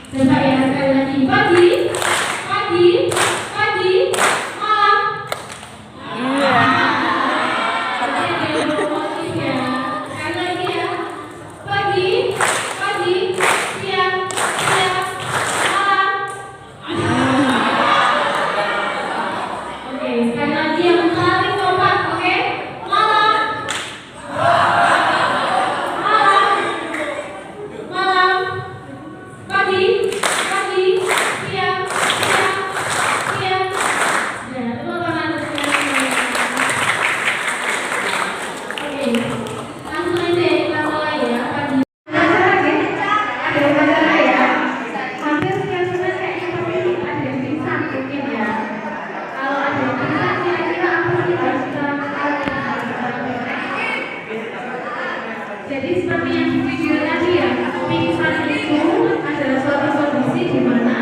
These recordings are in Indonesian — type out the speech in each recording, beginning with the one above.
Coba ya sekali lagi. Pagi, pagi, pagi, malam. Iya. Sekali lagi ya. Pagi, pagi, siang, siang, malam. Oke, sekali lagi yang paling kompak, oke? Malam, malam, malam, pagi, pagi, siang, siang, siang. Nah, tepuk tangan untuk semuanya. Oke, langsung aja kita mulai ya. Pagi. Ada upacara ya. Hampir setiap bulan kayaknya pasti ada yang pingsan mungkin ya. Kalau ada yang pingsan kira-kira apa sih harus kita lakukan? Jadi seperti yang di video tadi ya, pingsan itu adalah suatu kondisi di mana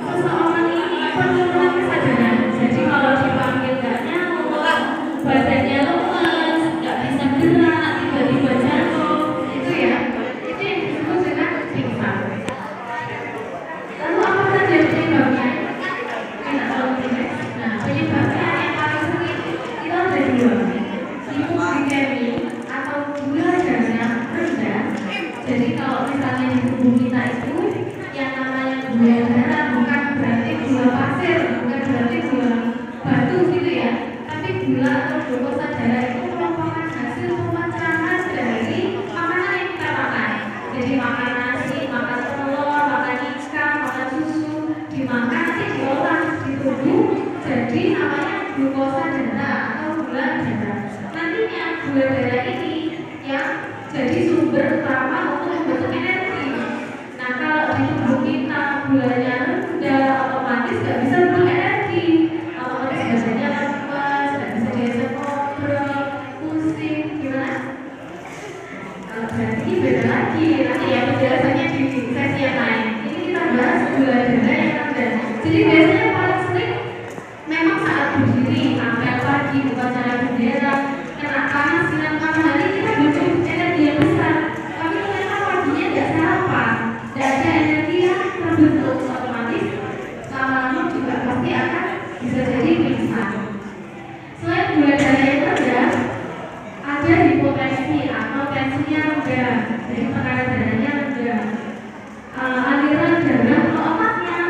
seseorang ini penurunan kesadaran. Jadi kalau dipanggil nggak nyamuk, badannya lemes, nggak bisa gerak, tiba-tiba jatuh, itu ya, itu yang disebut dengan pingsan. Lalu apa saja penyebabnya? Enak tahu tidak? Nah, penyebabnya yang paling sering itu ada dua, hipoglikemi atau gula darah rendah. Jadi kalau misalnya di tubuh kita itu yang namanya gula darah bukan berarti gula pasir, bukan berarti gula batu gitu ya, tapi gula atau glukosa darah itu merupakan hasil pemecahan dari makanan yang kita makan. Jadi makan nasi, makan telur, makan ikan, makan susu, dimakan nanti diolah di tubuh jadi namanya glukosa darah atau gula darah. Nantinya gula darah ini yang jadi sumber utama untuk membentuk energi. Nah kalau di tubuh kita gulanya rendah, otomatis nggak bisa berenergi, otomatis badannya lemas, nggak bisa diajak ngobrol, pusing, gimana? Kalau berarti ini beda lagi, nanti ya penjelasannya di sesi yang lain. Ini kita bahas gula darah yang rendah. Jadi biasanya paling sering memang saat berdiri, apel pagi, upacara bendera, kena panas sinar matahari kita butuh energi yang besar. Tapi ternyata paginya nggak sarapan, nggak ada energi yang terbentuk, otomatis lama-lama juga pasti akan bisa jadi pingsan. Selain gula darah yang rendah, ada hipotensi atau tensinya rendah, jadi tekanan darahnya rendah, aliran darah ke otaknya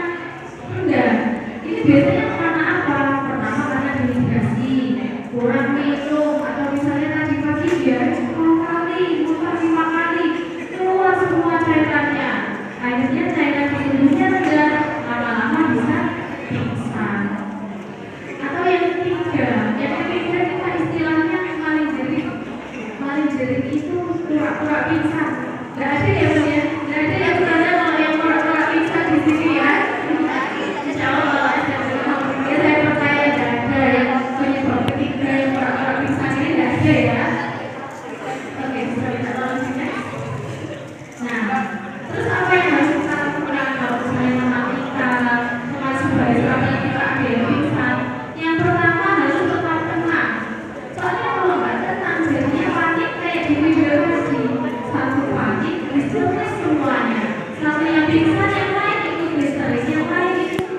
rendah. Ini biasanya karena apa? Pertama karena dehidrasi, kurang minum, atau misalnya tadi pagi dia 10 kali, muntah 5 kali, keluar semua cairannya. Akhirnya cairan di tubuhnya rendah, lama-lama bisa pingsan. Atau yang ketiga kita istilahnya maling jerit. Maling jerit itu pura-pura pingsan. Gak ada ya Bu ya? Gak ada yang pernah kalau yang pura-pura pingsan di sini ya? Insya Allah kalau ada ya saya percaya gak ada yang penyebab ketiga yang pura-pura pingsan ini gak ada ya. Oke, bisa minta tolong sini. Nah, terus apa yang harus kita lakukan kalau misalnya mata kita mengasihkan selama kita ada yang pingsan? Yang pertama harus tetap tenang. Soalnya kalau nggak tenang jadinya panik kayak di video tadi. Satu panik, histeris semuanya. Satu yang pingsan, yang lain ikut histeris, yang lain ikut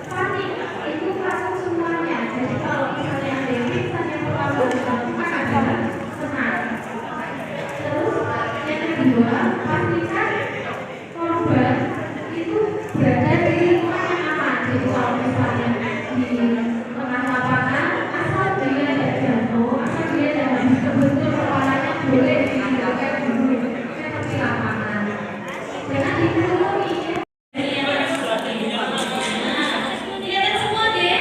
panik, ikut langsung semuanya. Jadi kalau misalnya ada yang pingsan, yang pertama harus dilakukan adalah tenang. Terus yang kedua, pastikan korban itu berada di lingkungan yang aman. Jadi kalau misalnya di tengah lapangan, asal dia tidak jatuh, asal dia tidak habis kebentur kepalanya, boleh ditinggalkan dulu seperti lapangan. Jangan dikerumuni. Lihat semua deh.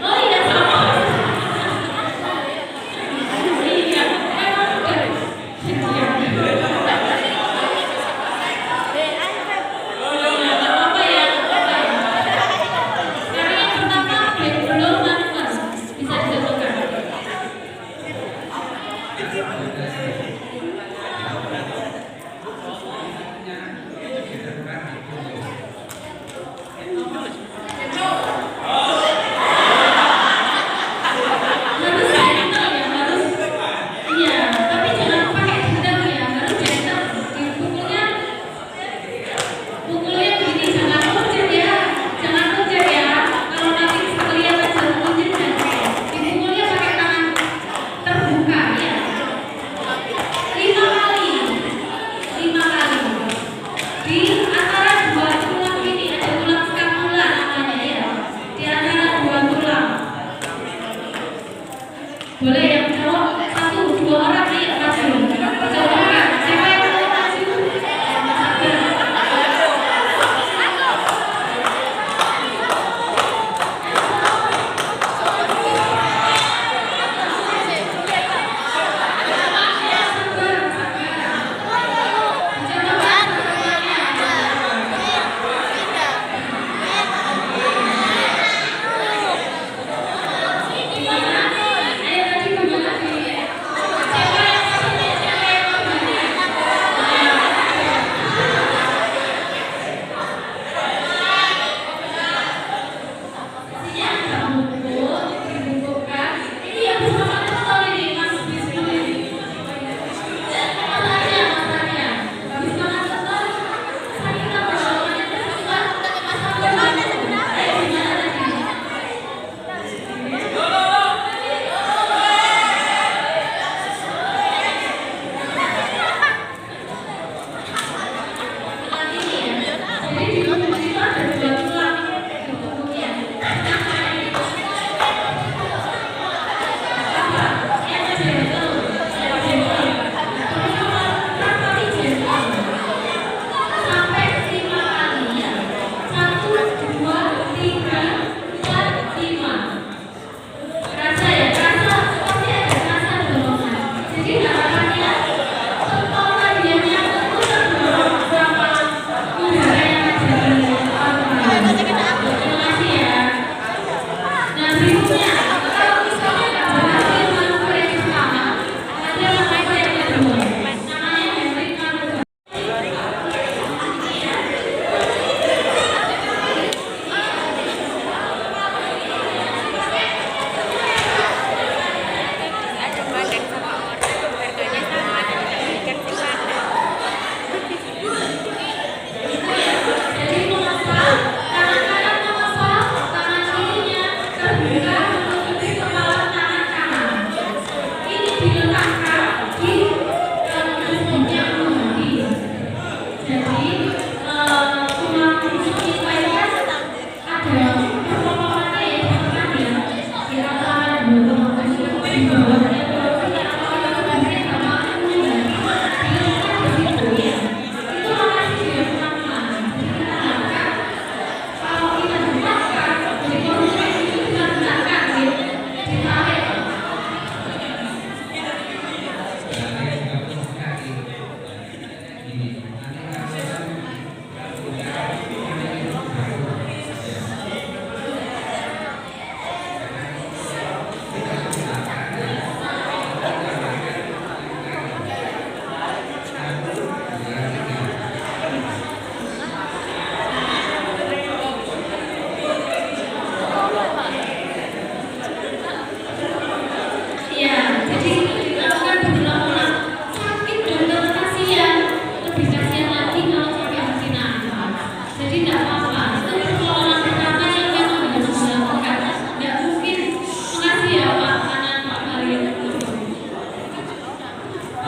Oh iya sama. Iya, emang udah. Harus ya, harus. Iya,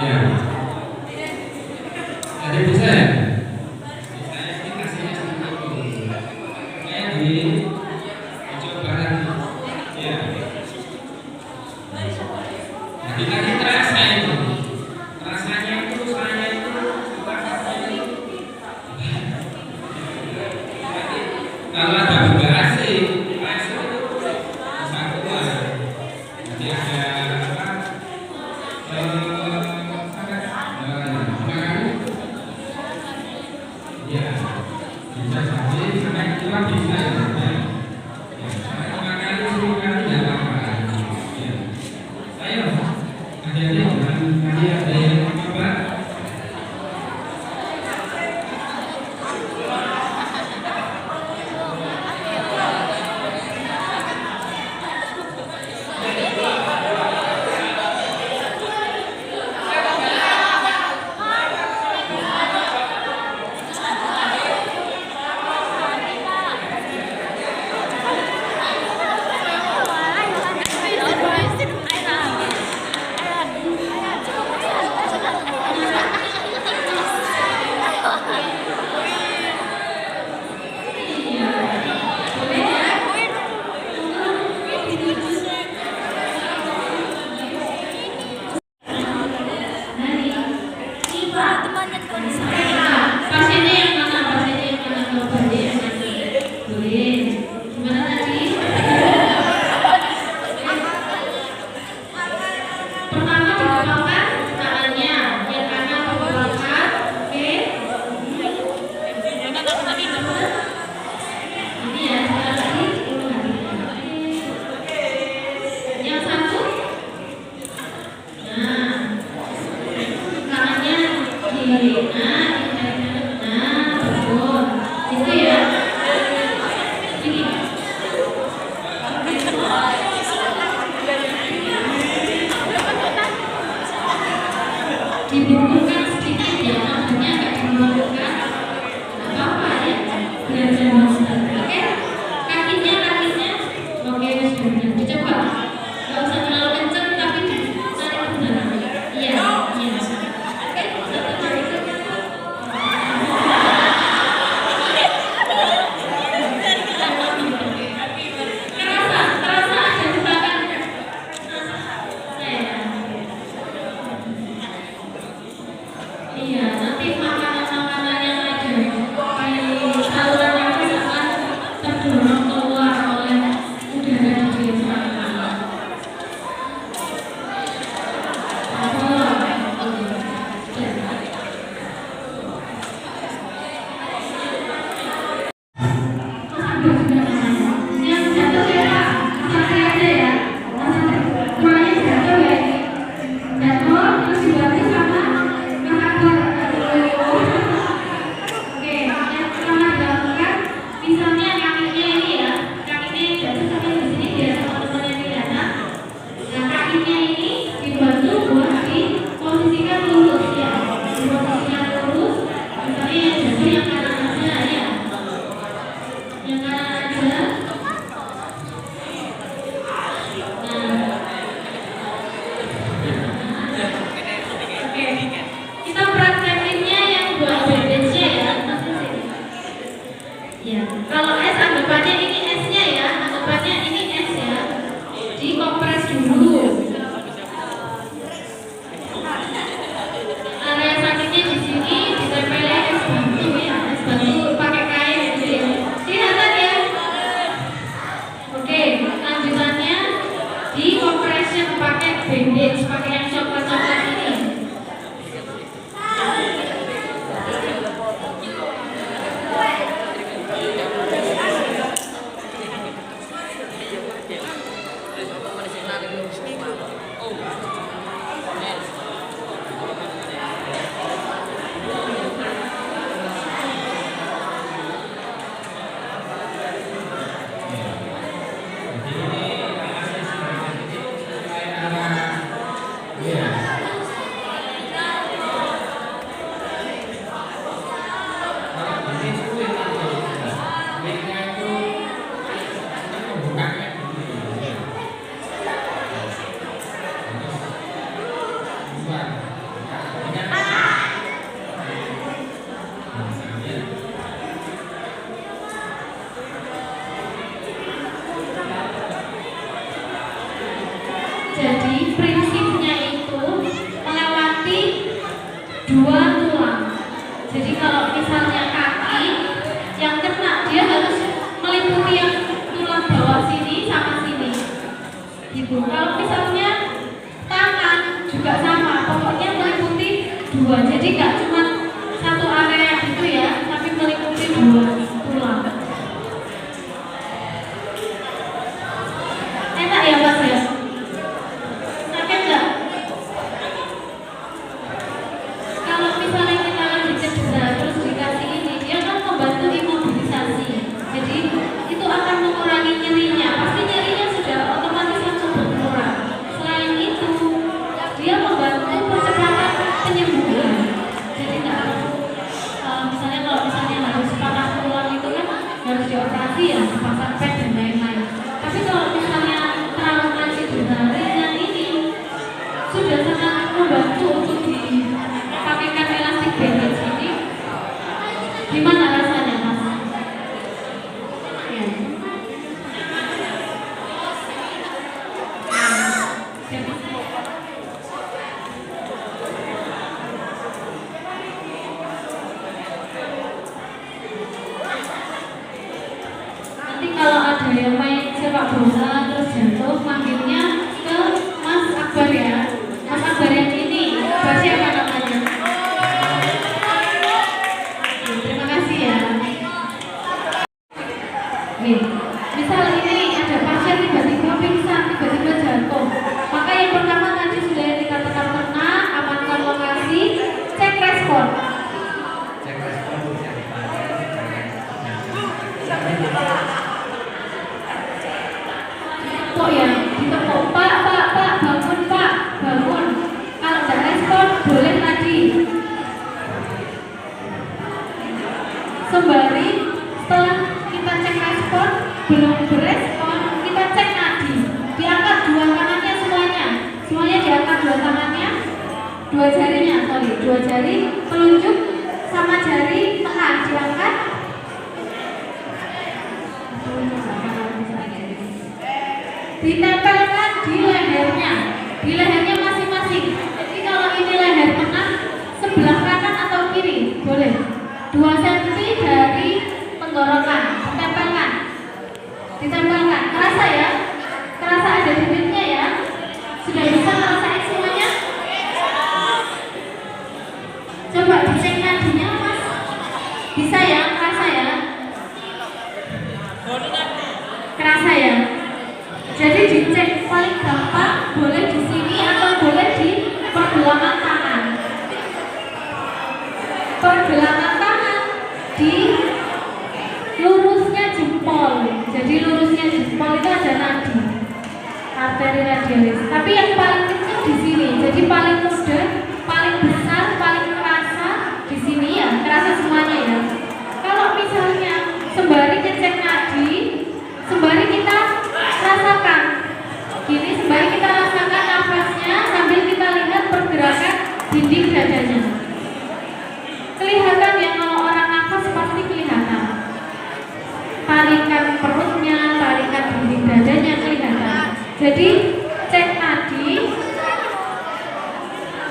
Ya. Ada bisa ya? Saya ini kasihnya sedikit dulu. Kayak di coba lagi. Ya. Jadi tadi terasa itu. Rasanya itu saya itu suka kalau ada benda asing, asing itu bisa keluar. Jadi ada apa? Ya, bisa sampai keluar bisa ya. Sampai 5 kali 10 kali tidak apa-apa. Ya. Ayo, adik-adik nanti ada yang apa? Pasiennya yang mana? Pasiennya yang mana? Kalau pasiennya yang mana? Boleh. Gimana tadi? Pertama dikepalkan tangannya, yang kanan dikepalkan. Oke. Ini ya, sekali lagi. Yang satu. Nah, tangannya kiri. Nah, betul. Itu ya. Ini. Dibutuhkan sedikit ya, namanya nggak dibutuhkan. Nggak apa-apa ya. Belajar master. Oke. Kakinya. Oke, sudah. Dicoba. Nggak usah terlalu kencang, tapi cari kebenaran. Iya. Oke. Satu kali. Terasa ada gerakan. Iya, nanti makanan-makanan yang ada di saluran nafas akan terdorong keluar oleh udara di diafragma. Yang jatuh ya Pak, santai aja ya. Semuanya jatuh ya. Jatuh terus dibantu sama kakak. Oke, yang pertama dilakukan, misalnya kakinya ini ya, kakinya yang jatuh sampai di sini biar teman-teman yang kelihatan. Nah, kakinya ini dibantu buat diposisikan lurus ya, diposisikan lurus. Misalnya yang jatuh yang kanan aja ya, yang kanan aja. Oke, kita praktekinnya yang buat bandage-nya ya. Ya, kalau S anggapannya ini S-nya ya, anggapannya ini S ya. Dikompres dulu. Area sakitnya di sini ditempelin es batu ya, es batu pakai kain gitu ya. Kelihatan ya? Oke, lanjutannya dicompression pakai bandage, pakai yang coklat-coklat ini. dua tulang. Jadi kalau misalnya kaki yang kena, dia harus meliputi yang tulang bawah sini sama sini gitu. Kalau misalnya tangan juga sama, pokoknya meliputi dua. Jadi nggak cuma satu area gitu ya, tapi meliputi dua tulang. Enak ya Mas ya? Sakit nggak? Kalau misalnya kita lagi cedera terus dikasih ini, dia kan membantu imobilisasi. Jadi itu akan mengurangi nyerinya. Pasti nyerinya sudah otomatis langsung berkurang. Selain itu, dia membantu percepatan penyembuhan. Jadi nggak misalnya kalau misalnya harus patah tulang itu kan harus dioperasi ya, dipasang pad dan lain-lain. Tapi kalau misalnya trauma cedera ringan ini sudah sangat membantu untuk dipakaikan elastik bandage ini. Gimana rasanya Mas? Ya. Nanti kalau ada yang main sepak bola terus jatuh, manggilnya ke Mas Akbar ya. Mas Akbar yang ini, siapa namanya? Terima kasih ya. Nih, misal ini ada pasien tiba-tiba pingsan, tiba-tiba jatuh. Maka yang pertama tadi sudah yang dikatakan kena, amankan lokasi, cek respon. Cek respon bisa dipakai Kok ya, ditepuk, Pak, bangun Pak, bangun. Kalau nggak respon, boleh tadi. Sembari setelah kita cek respon, belum berespon, kita cek nadi. Diangkat dua tangannya semuanya diangkat dua tangannya, dua jari telunjuk sama jari tengah diangkat. Ditempelkan di lehernya masing-masing. Jadi kalau ini leher tengah, sebelah kanan atau kiri boleh 2 cm dari tenggorokan, ditempelkan. Kerasa ya? Kerasa ada bibitnya ya? Sudah bisa ngerasain semuanya? Coba dicek nadinya Mas. Bisa ya? Kerasa ya? Kerasa ya? Jadi dicek paling gampang boleh di sini atau boleh di pergelangan tangan. Pergelangan tangan di lurusnya jempol. Jadi lurusnya jempol itu ada nadi, arteri radialis. Tapi yang paling kecil di sini. Jadi paling mudah, paling besar, paling kerasa di sini ya. Kerasa semuanya ya. Kalau misalnya sembari ngecek nadi, sembari kita rasakan gini, sembari kita rasakan nafasnya sambil kita lihat pergerakan dinding dadanya. Kelihatan ya, kalau orang nafas pasti kelihatan tarikan perutnya, tarikan dinding dadanya kelihatan. Jadi cek nadi,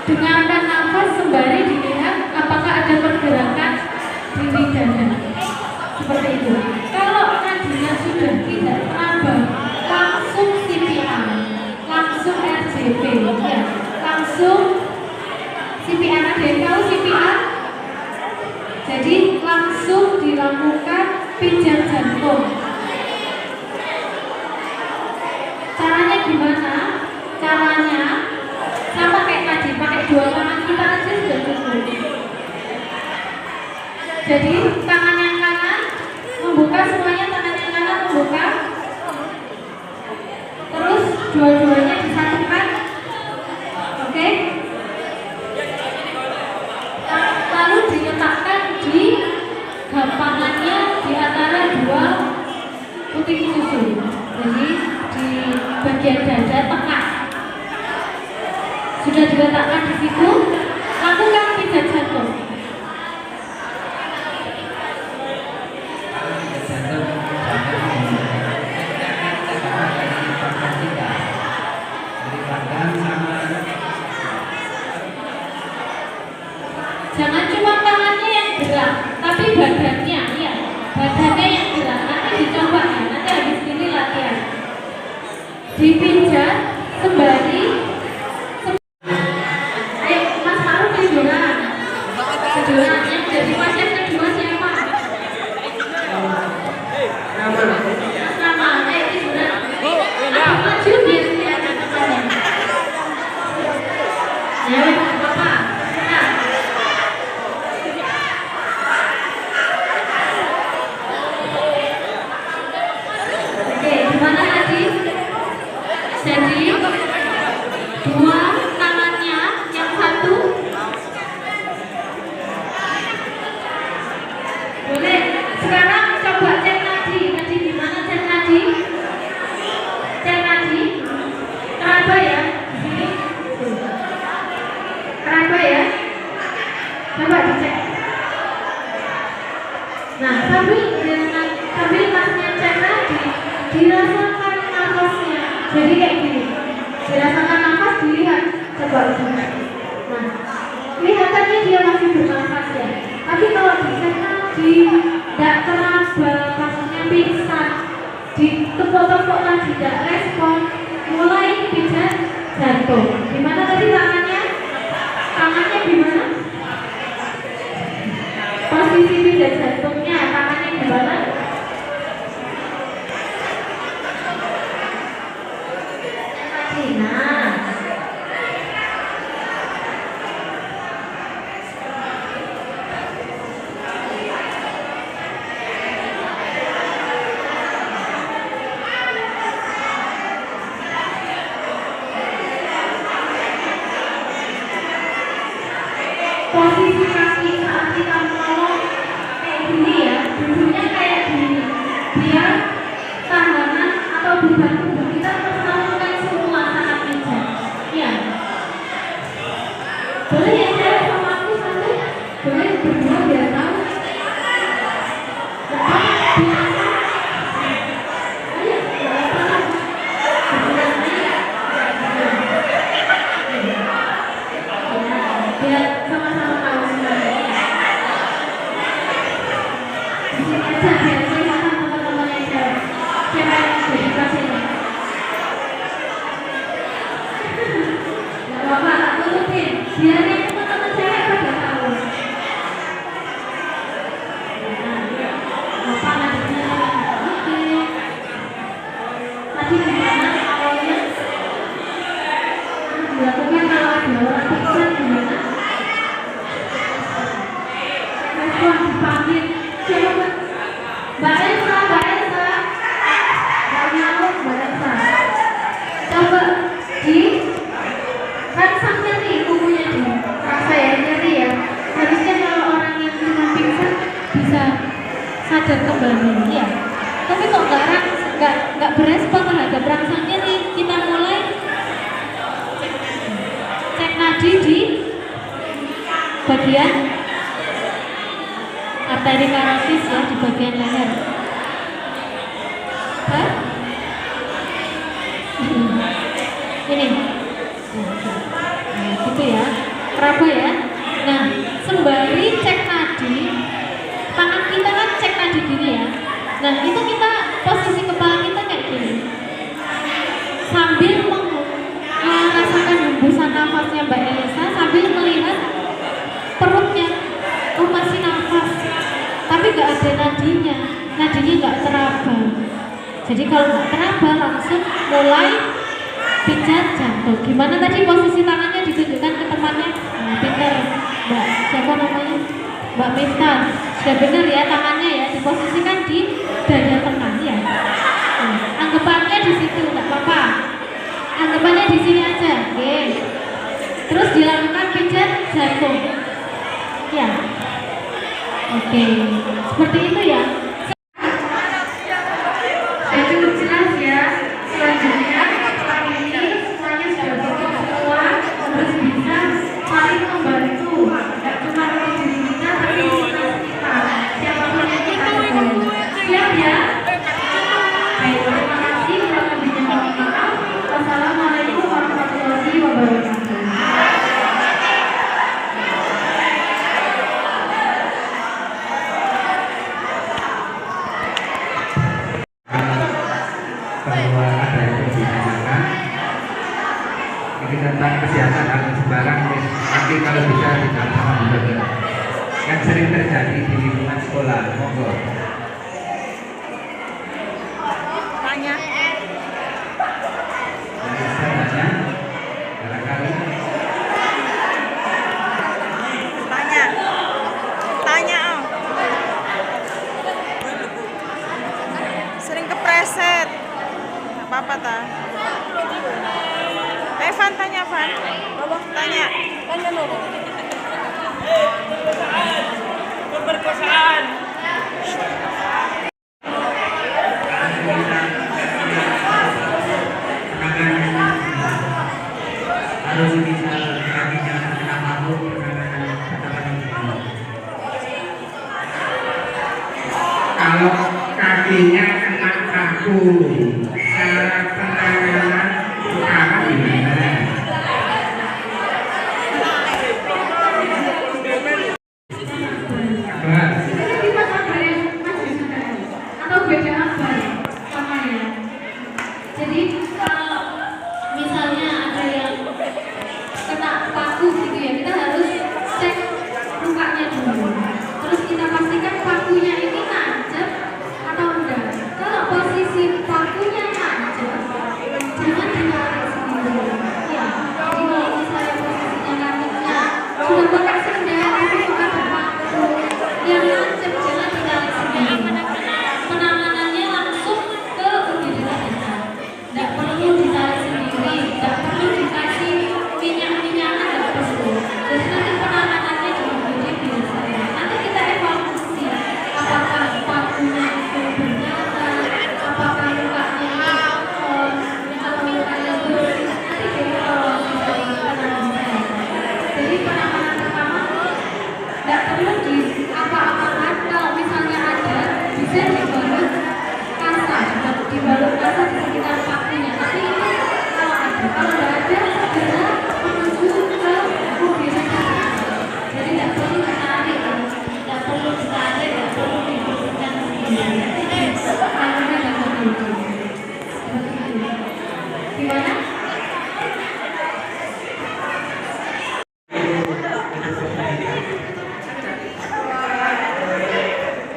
dengarkan nafas sembari dilihat apakah ada pergerakan dinding dada. Seperti itu. Kalau nadinya sudah tidak teraba, langsung CPR, langsung RJP ya, langsung CPR. Ada yang tahu CPR? Jadi langsung dilakukan pijat jantung. Caranya gimana? Caranya sama kayak tadi, pakai dua tangan kita aja sudah cukup. Jadi tangan yang kanan membuka semuanya, tangan yang kanan membuka. Terus dua-duanya disatukan. Oke? Lalu diletakkan di gampangannya di antara dua putih susu. Jadi di bagian dada tengah. Sudah diletakkan di situ, lakukan pijat jantung. badannya, ya, badannya yang gerak. Nanti dicoba ya, nanti habis ini latihan. Dipijat sembari. Ayo, Mas Faru tiduran. Tiduran. Yang jadi pasien kedua siapa? Mas Rama, ayo tiduran. Aku maju biar kelihatan temannya. Ya, nggak apa-apa. Nah. Oke, gimana tadi? Jadi dua tangannya, yang satu boleh. Sekarang coba cek nadi. Nadi gimana cek nadi? Cek nadi. Teraba ya di sini. Teraba ya. Coba dicek. Nah, sambil masnya cek nadi, dirasakan nafasnya. Jadi kayak gini. Dirasakan nafas, dilihat. Coba nah, kelihatannya dia masih bernafas ya. Tapi kalau dicek nadi, tidak teraba, maksudnya pingsan, ditepuk-tepuk lagi tidak respon, mulai pijat jantung. Gimana tadi tangannya? Tangannya gimana? Posisi pijat jantungnya, tangannya gimana? Nah, posisi kaki saat kita menolong kayak gini ya, duduknya kayak gini, biar tahanan atau beban tubuh kita tersalurkan semua saat pijat. Ya, boleh ya saya sama aku satu, boleh berdua biar tahu. Ayo, biar sama-sama tahu semuanya. Di sini aja biar kelihatan teman-teman yang jawab. Siapa yang jadi pasiennya? Gak apa-apa, tak tutupin. Biar yang teman-teman cewek pada tahu. Apa nadinya? Oke. Tadi gimana awalnya? Dilakukan kalau ada orang pingsan gimana? Respon dipanggil. Siapa? Mbak Elsa, Mbak Elsa. Mbak Nyamuk, Mbak Elsa. Coba rangsang nyeri kukunya di rasa ya, nyeri ya. Harusnya kalau orang yang cuma pingsan bisa sadar kembali ya. Tapi kok nggak berespon terhadap rangsang nyeri, kita mulai cek nadi di bagian arteri karotis ya, di bagian leher. Hah? Ini. Nah, gitu ya. Teraba ya. Nah, sembari cek nadi, tangan kita kan cek nadi gini ya. Nah, itu kita posisi kepala kita kayak gini. Sambil merasakan hembusan nafasnya Mbak Elisa, sambil melihat perutnya. Oh, masih nafas. Tapi nggak ada nadinya. Nadinya nggak teraba. Jadi kalau nggak teraba langsung mulai pijat jantung. Gimana tadi posisi tangannya ditunjukkan ke temannya? Nah, pintar Mbak, siapa namanya? Mbak Miftah. Sudah benar ya tangannya ya, diposisikan di dada tengah ya. Nah, anggapannya di situ, nggak apa-apa. Anggapannya di sini aja, oke. Terus dilakukan pijat jantung. Ya, oke. Seperti itu ya. Sudah cukup jelas ya. Selanjutnya setelah ini semuanya sudah cukup semua, harus bisa saling membantu. Tidak cuma untuk diri kita, tapi di sekitar kita. Siapapun yang kita bantu. Siap ya? Baik, terima kasih. Kurang lebihnya mohon maaf. Wassalamualaikum warahmatullahi wabarakatuh. Tapi kalau bisa tidak sama juga. Kan sering terjadi di lingkungan sekolah. Monggo. Tanya. Yang bisa tanya, barangkali. Tanya. Tanya, Om. Sering kepreset. Gak apa-apa, ta. Van, tanya, Van. Tanya. Tanya dulu. Pemerkosaan. Harus bisa kakinya kena paku kalau kakinya kena paku cara penanganan utama gimana? Jadi kita sabar ya, atau beda apa ya sama ya. Jadi kalau misalnya ada yang kena paku gitu ya, kita harus cek lukanya dulu. Terus kita pastikan pakunya ini nancep atau enggak. Kalau posisi pakunya nancep, jangan ditarik sendiri. Ya, jadi kalau misalnya posisinya kakinya sudah pakai sendal tapi bukan berpaku, yang nancep jangan ditarik sendiri. Penanganannya langsung ke UGD terdekat. Tidak perlu ditarik sendiri, tidak perlu dikasih minyak-minyakan dan perlu. Jadi nanti penanganannya juga jadi biasa. Nanti kita evaluasi apakah pakunya itu bernyata, apakah lukanya atau lukanya bersih. Nanti kita evaluasi sama penanganan. Jadi penanganan pertama tidak perlu di apa-apakan. Kalau misalnya ada, bisa dibalut kasar, dibalut kasar di sekitar pakunya. Tapi itu kalau ada, kalau tidak ada segera menuju ke UGD. Jadi tidak perlu ditarik, tidak perlu ditarik, tidak perlu dibersihkan sendiri. Pakunya dapat duduk. Gimana?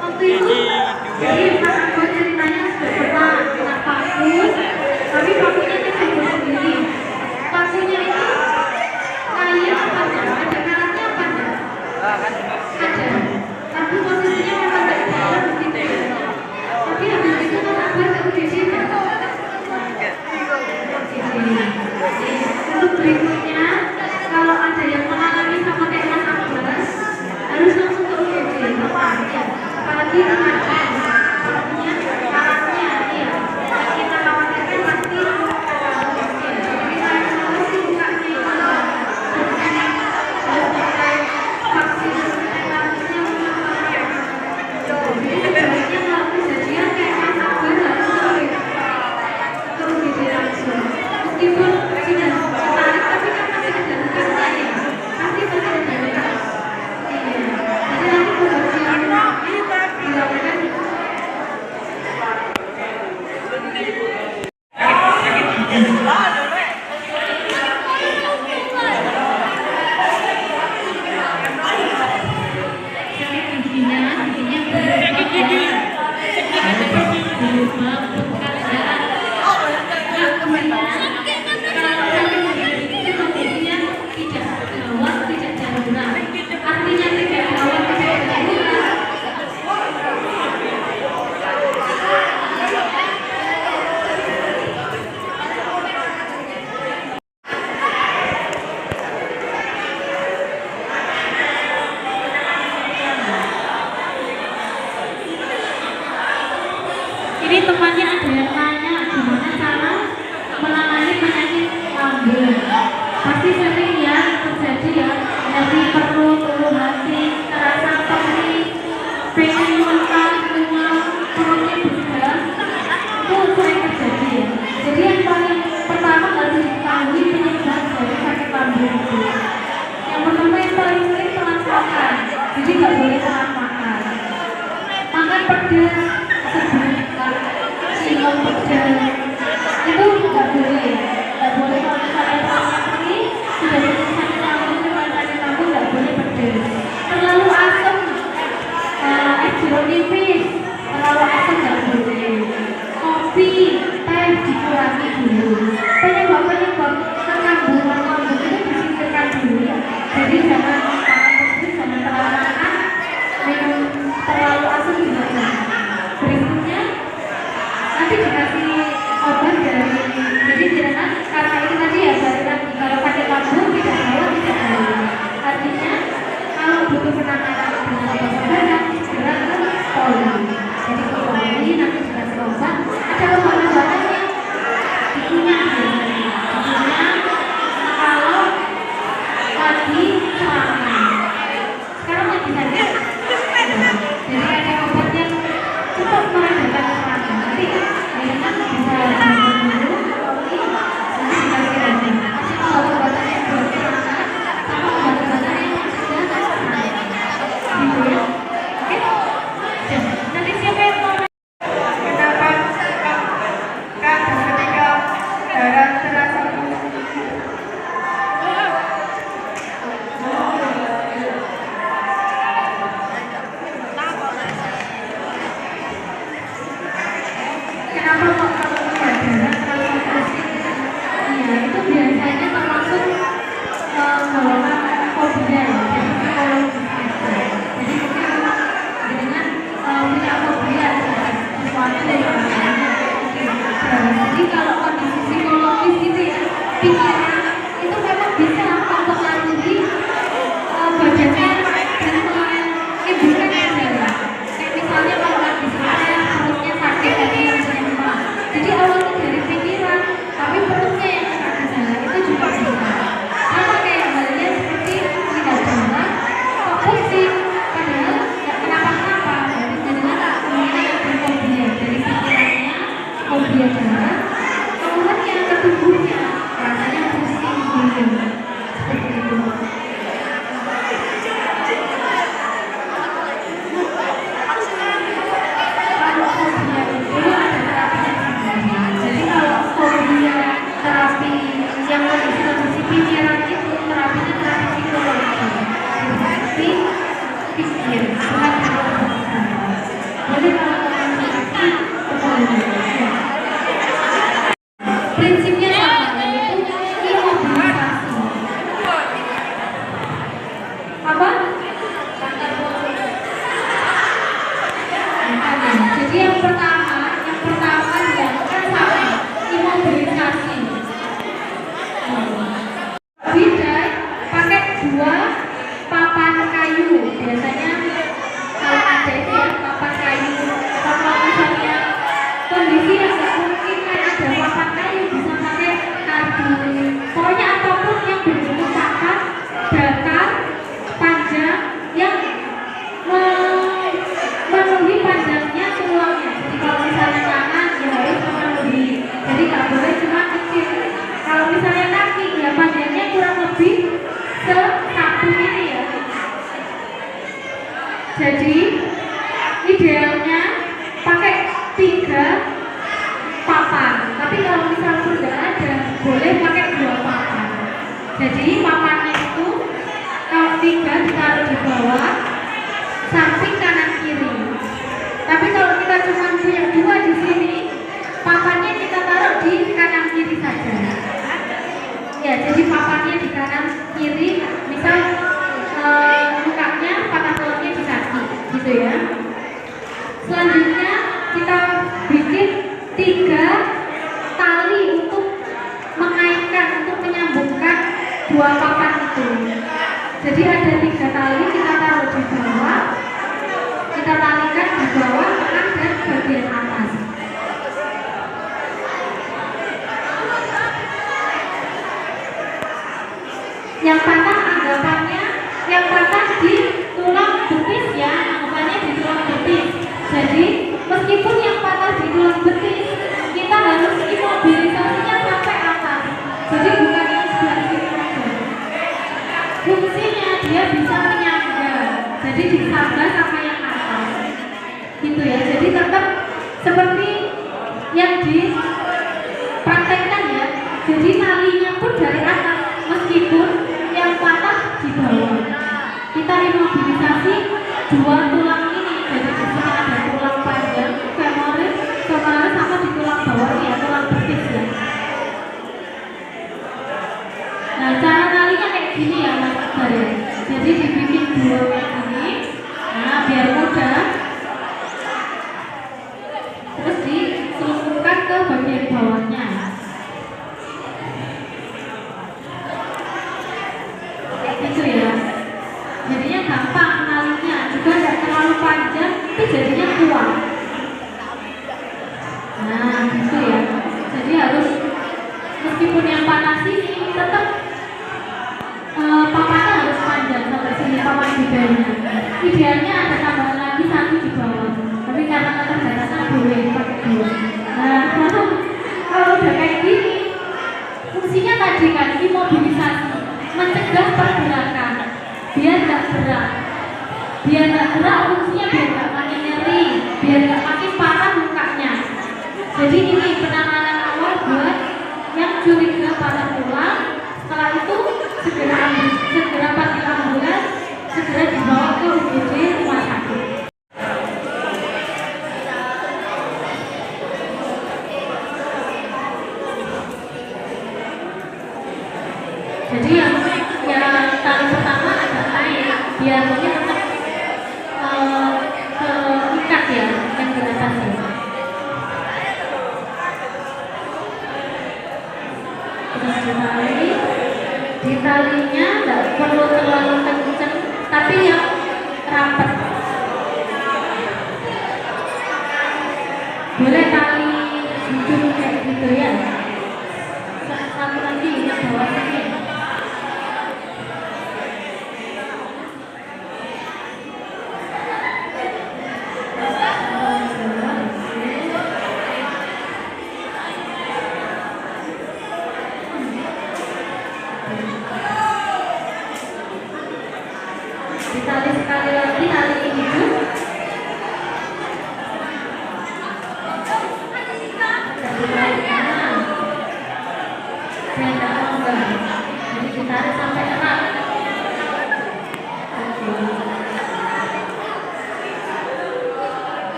Waktu itu, jadi anak gue ceritanya sudah pernah kena paku, tapi pakunya itu cuma sendiri. Pakunya itu kayu apa enggak? Ada mereknya apa enggak? Ada. Tapi posisinya memang nggak di dalam gitu ya. Tapi habis itu kan apa ke UGD enggak? Untuk berikutnya, kalau ada yang mengalami sama kayak Mas Abbas, harus langsung ke UGD. Ya. Apalagi remaja, artinya alatnya, ya. Kita khawatirkan pasti jadi saya tahu sih bukanya itu harus pakai vaksin tetapinya jadi sebaiknya kalau kejadian kayak Mas Abbas harus ke UGD langsung. Meskipun sudah tertarik tapi kan masih ada lukanya ya, pasti masih ada luka. Iya, jadi nanti kebersihan dilakukan. Sakit giginya berupa pekerjaan. Nah, kemudian kalau sakit gigi itu kondisinya tidak gawat, tidak darurat. Artinya tidak gawat, tidak darurat. Ini temannya ada yang tanya gimana cara menangani penyakit lambung. Pasti sering ya terjadi ya, nyeri perut, ulu hati, terasa perih, pengen muntah, mual, perutnya bergerak, itu sering terjadi ya. Jadi yang paling pertama harus diketahui penyebab dari sakit lambung itu. Yang pertama yang paling sering telat makan, jadi nggak boleh telat makan. Makan pedas, sebentar, siang pedas, itu nggak boleh. Nggak boleh kalau misalnya perutnya perih, sudah sakit lambung, papan kayu. Biasanya kalau ada itu ya papan kayu. Kalau misalnya kondisi yang nggak mungkin kan ada papan kayu, bisa pakai kardus. Pokoknya apapun yang berbentuk papan, datar, panjang, yang memenuhi panjangnya tulangnya. Jadi kalau misalnya tangan ya harus memenuhi. Jadi nggak boleh cuma kecil. Kalau misalnya kaki ya panjangnya kurang lebih satu ini ya. Jadi idealnya pakai 3 papan. Tapi kalau misalnya sudah ada, boleh pakai 2 papan. Jadi papannya itu kalau 3 ditaruh di bawah, samping kanan kiri. Tapi kalau kita cuma punya 2 di sini, papannya kita taruh di kanan kiri saja. Ya, jadi papannya di kanan kiri, misal mukanya patah tulangnya di kaki, gitu ya. Selanjutnya kita bikin 3 tali untuk mengaitkan, untuk menyambungkan 2 papan itu. Jadi ada 3 tali kita taruh di bawah, kita talikan di bawah, tengah dan bagian atas. Yang patah anggapannya yang patah di tulang betis ya, anggapannya di tulang betis. Jadi meskipun yang patah di tulang betis, kita harus imobilisasinya sampai atas. Jadi bukan yang sebelah sini saja. Fungsinya dia bisa menyangga, jadi disangga sama yang atas, gitu ya. Jadi tetap seperti yang dipraktekkan ya. Jadi talinya pun dari atas, meskipun yang patah di bawah. Kita imobilisasi 2 tulang ini. Jadi di sini ada tulang panjang, femoris, sama di tulang bawah ya, tulang betis ya. Nah, cara talinya kayak gini ya Mas Akbar ya. Jadi dibikin 2 kayak gini. Nah, biar mudah. Terus diselupupkan ke bagian bawahnya. Gitu ya, jadinya gampang menalingnya, juga tidak terlalu panjang tapi jadinya kuat. Nah gitu ya, jadi harus meskipun yang panas ini tetap papannya harus panjang sampai sini, papan bibirnya. Idealnya ada tambahan lagi 1 di bawah, tapi karena keterbatasan boleh pakai 2. Nah kalau udah kayak gini, fungsinya tadi kan imobilisasi, mencegah pergerakan, biar nggak gerak, fungsinya biar nggak makin nyeri, biar nggak makin parah mukanya. Jadi ini penanganan awal buat yang curiga patah tulang. Setelah itu segera panggil ambulans, segera dibawa ke UGD rumah sakit. Jadi yang tali pertama ada air, biar ini tetap terikat ya, yang di atasnya. Terus di talinya nggak perlu terlalu kencang, tapi yang rapat. Boleh tali jujur kayak gitu ya. Satu lagi yang bawah sini. Ditali sekali lagi, tali ini dulu. Jadi ditarik sampai erat.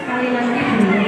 Sekali lagi dulu.